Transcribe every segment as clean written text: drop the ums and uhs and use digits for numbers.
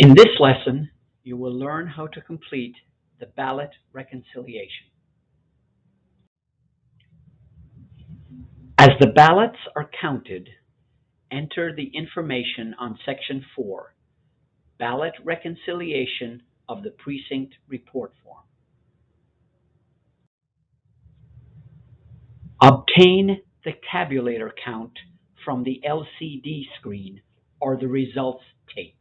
In this lesson, you will learn how to complete the ballot reconciliation. As the ballots are counted, enter the information on Section 4, Ballot Reconciliation of the Precinct Report Form. Obtain the tabulator count from the LCD screen or the results tape.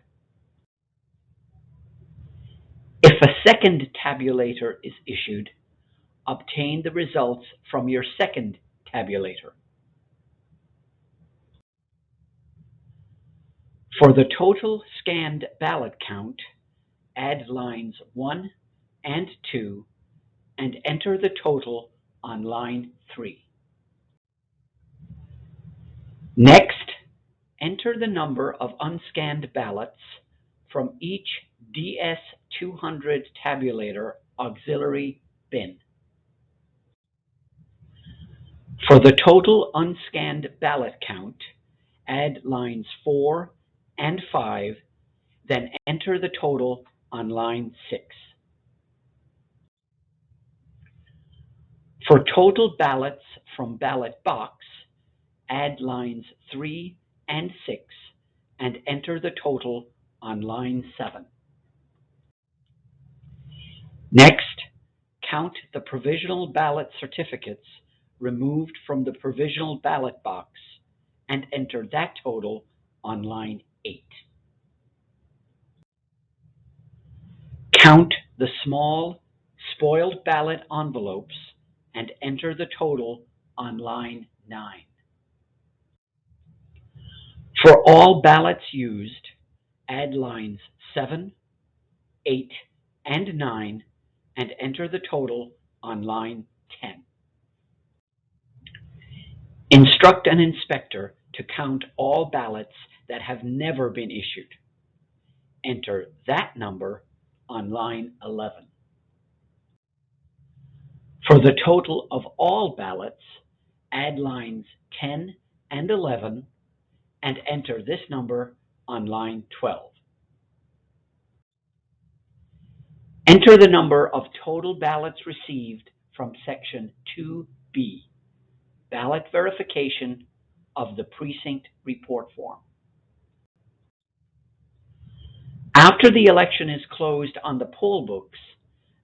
If a second tabulator is issued, obtain the results from your second tabulator. For the total scanned ballot count, add lines 1 and 2 and enter the total on line 3. Next, enter the number of unscanned ballots from each DS200 tabulator auxiliary bin. For the total unscanned ballot count, add lines 4 and 5, then enter the total on line 6. For total ballots from ballot box, add lines 3 and 6 and enter the total on line 7. Next, count the provisional ballot certificates removed from the provisional ballot box and enter that total on line 8. Count the small spoiled ballot envelopes and enter the total on line 9. For all ballots used, add lines 7, 8, and 9 and enter the total on line 10. Instruct an inspector to count all ballots that have never been issued. Enter that number on line 11. For the total of all ballots, add lines 10 and 11 and enter this number on line 12. Enter the number of total ballots received from Section 2B, Ballot Verification of the Precinct Report Form. After the election is closed on the poll books,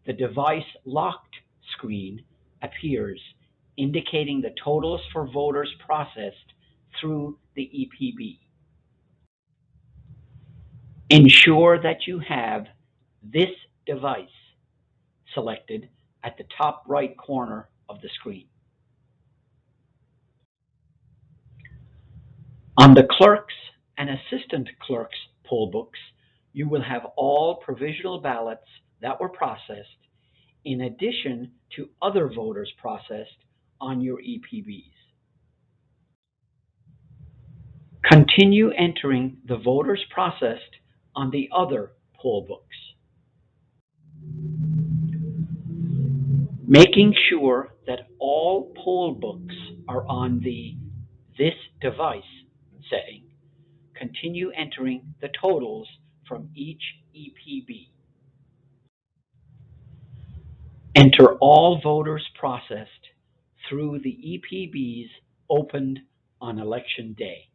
the device locked screen appears, indicating the totals for voters processed through the EPB. Ensure that you have this device selected at the top right corner of the screen. On the clerk's and assistant clerk's poll books, you will have all provisional ballots that were processed in addition to other voters processed on your EPBs. Continue entering the voters processed on the other poll books. Making sure that all poll books are on the This Device setting, continue entering the totals from each EPB. Enter all voters processed through the EPBs opened on Election Day.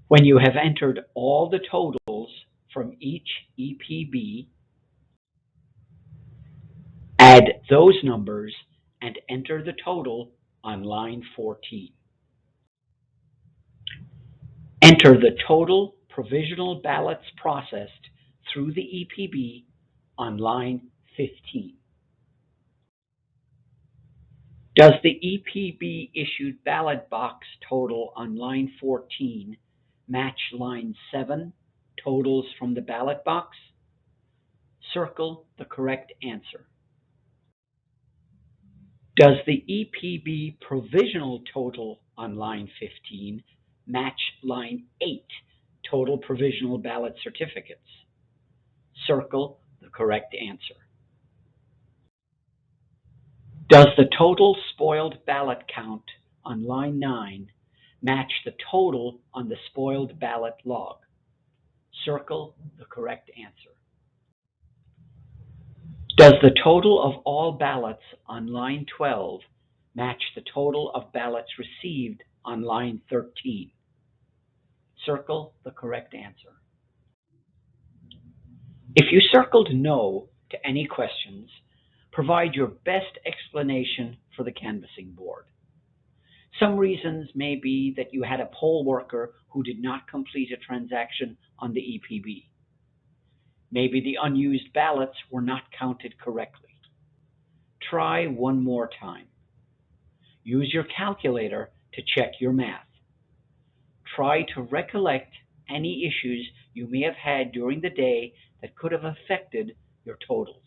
When you have entered all the totals from each EPB, add those numbers and enter the total on line 14. Enter the total provisional ballots processed through the EPB on line 15. Does the EPB issued ballot box total on line 14 match line 7 totals from the ballot box? Circle the correct answer. Does the EPB provisional total on line 15 match line 8 total provisional ballot certificates? Circle the correct answer. Does the total spoiled ballot count on line 9 match the total on the spoiled ballot log? Circle the correct answer. Does the total of all ballots on line 12 match the total of ballots received on line 13? Circle the correct answer. If you circled no to any questions, provide your best explanation for the canvassing board. Some reasons may be that you had a poll worker who did not complete a transaction on the EPB. Maybe the unused ballots were not counted correctly. Try one more time. Use your calculator to check your math. Try to recollect any issues you may have had during the day that could have affected your totals.